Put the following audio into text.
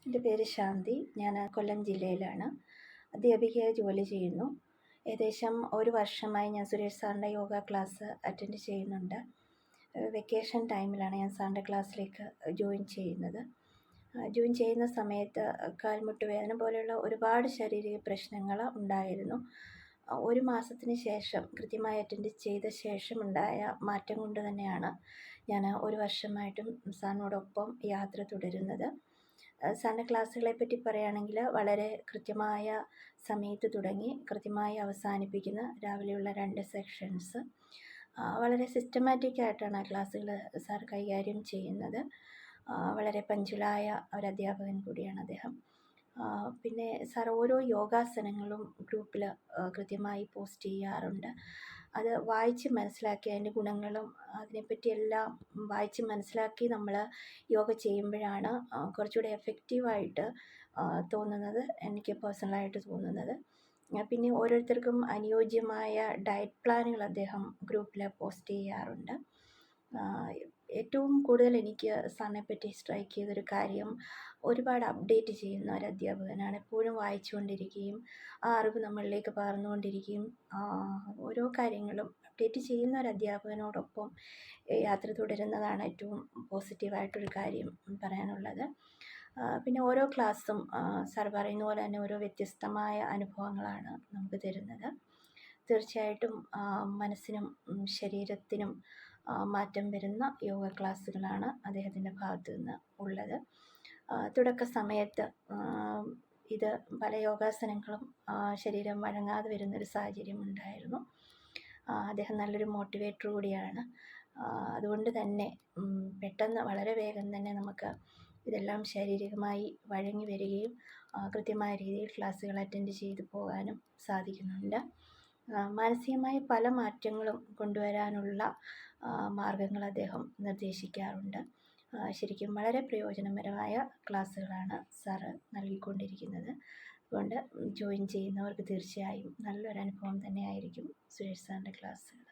എൻ്റെ പേര് ശാന്തി. ഞാൻ കൊല്ലം ജില്ലയിലാണ് അധ്യാപികയായി ജോലി ചെയ്യുന്നു. ഏകദേശം ഒരു വർഷമായി ഞാൻ സുരേഷ് സാറിൻ്റെ യോഗ ക്ലാസ് അറ്റൻഡ് ചെയ്യുന്നുണ്ട്. വെക്കേഷൻ ടൈമിലാണ് ഞാൻ സാറിൻ്റെ ക്ലാസ്സിലേക്ക് ജോയിൻ ചെയ്യുന്നത്. ജോയിൻ ചെയ്യുന്ന സമയത്ത് കാൽമുട്ട് വേദന പോലെയുള്ള ഒരുപാട് ശാരീരിക പ്രശ്നങ്ങൾ ഉണ്ടായിരുന്നു. ഒരു മാസത്തിന് ശേഷം കൃത്യമായി അറ്റൻഡ് ചെയ്ത ശേഷം ഉണ്ടായ മാറ്റം കൊണ്ട് തന്നെയാണ് ഞാൻ ഒരു വർഷമായിട്ടും സാറിനോടൊപ്പം യാത്ര തുടരുന്നത്. സാറിൻ്റെ ക്ലാസ്സുകളെ പറ്റി പറയുകയാണെങ്കിൽ വളരെ കൃത്യമായ സമയത്ത് തുടങ്ങി കൃത്യമായി അവസാനിപ്പിക്കുന്ന രാവിലെയുള്ള 2 സെക്ഷൻസ്. വളരെ സിസ്റ്റമാറ്റിക് ആയിട്ടാണ് ക്ലാസ്സുകൾ സാർ കൈകാര്യം ചെയ്യുന്നത്. വളരെ പഞ്ചുലായ ഒരു അധ്യാപകൻ കൂടിയാണ് അദ്ദേഹം. പിന്നെ സാർ ഓരോ യോഗാസനങ്ങളും ഗ്രൂപ്പിൽ കൃത്യമായി പോസ്റ്റ് ചെയ്യാറുണ്ട്. അത് വായിച്ച് മനസ്സിലാക്കി അതിൻ്റെ ഗുണങ്ങളും അതിനെപ്പറ്റിയെല്ലാം വായിച്ച് മനസ്സിലാക്കി നമ്മൾ യോഗ ചെയ്യുമ്പോഴാണ് കുറച്ചുകൂടെ എഫക്റ്റീവായിട്ട് തോന്നുന്നത്, എനിക്ക് പേഴ്സണലായിട്ട് തോന്നുന്നത്. പിന്നെ ഓരോരുത്തർക്കും അനുയോജ്യമായ ഡയറ്റ് പ്ലാനുകൾ അദ്ദേഹം ഗ്രൂപ്പിൽ പോസ്റ്റ് ചെയ്യാറുണ്ട്. ഏറ്റവും കൂടുതൽ എനിക്ക് സാറിനെപ്പറ്റി സ്ട്രൈക്ക് ചെയ്തൊരു കാര്യം, ഒരുപാട് അപ്ഡേറ്റ് ചെയ്യുന്ന ഒരു അധ്യാപകനാണ്. എപ്പോഴും വായിച്ചുകൊണ്ടിരിക്കുകയും ആ അറിവ് നമ്മളിലേക്ക് പകർന്നുകൊണ്ടിരിക്കുകയും ഓരോ കാര്യങ്ങളും അപ്ഡേറ്റ് ചെയ്യുന്ന ഒരു അധ്യാപകനോടൊപ്പം യാത്ര തുടരുന്നതാണ് ഏറ്റവും പോസിറ്റീവായിട്ടൊരു കാര്യം പറയാനുള്ളത്. പിന്നെ ഓരോ ക്ലാസ്സും സാർ പറയുന്ന പോലെ തന്നെ ഓരോ വ്യത്യസ്തമായ അനുഭവങ്ങളാണ് നമുക്ക് തരുന്നത്. തീർച്ചയായിട്ടും മനസ്സിനും ശരീരത്തിനും മാറ്റം വരുന്ന യോഗ ക്ലാസ്സുകളാണ് അദ്ദേഹത്തിൻ്റെ ഭാഗത്തു നിന്ന് ഉള്ളത്. തുടക്ക സമയത്ത് ഇത് പല യോഗാസനങ്ങളും ശരീരം വഴങ്ങാതെ വരുന്നൊരു സാഹചര്യം ഉണ്ടായിരുന്നു. അദ്ദേഹം നല്ലൊരു മോട്ടിവേറ്റർ കൂടിയാണ്. അതുകൊണ്ട് തന്നെ പെട്ടെന്ന് വളരെ വേഗം തന്നെ നമുക്ക് ഇതെല്ലാം ശാരീരികമായി വഴങ്ങി വരികയും കൃത്യമായ രീതിയിൽ ക്ലാസ്സുകൾ അറ്റൻഡ് ചെയ്തു പോകാനും സാധിക്കുന്നുണ്ട്. മാനസികമായി പല മാറ്റങ്ങളും കൊണ്ടുവരാനുള്ള മാർഗങ്ങൾ അദ്ദേഹം നിർദ്ദേശിക്കാറുണ്ട്. ശരിക്കും വളരെ പ്രയോജനപരമായ ക്ലാസ്സുകളാണ് സാറ് നൽകിക്കൊണ്ടിരിക്കുന്നത്. അതുകൊണ്ട് ജോയിൻ ചെയ്യുന്നവർക്ക് തീർച്ചയായും നല്ലൊരു അനുഭവം തന്നെയായിരിക്കും സുരേഷ് സാറിൻ്റെ ക്ലാസ്സുകൾ.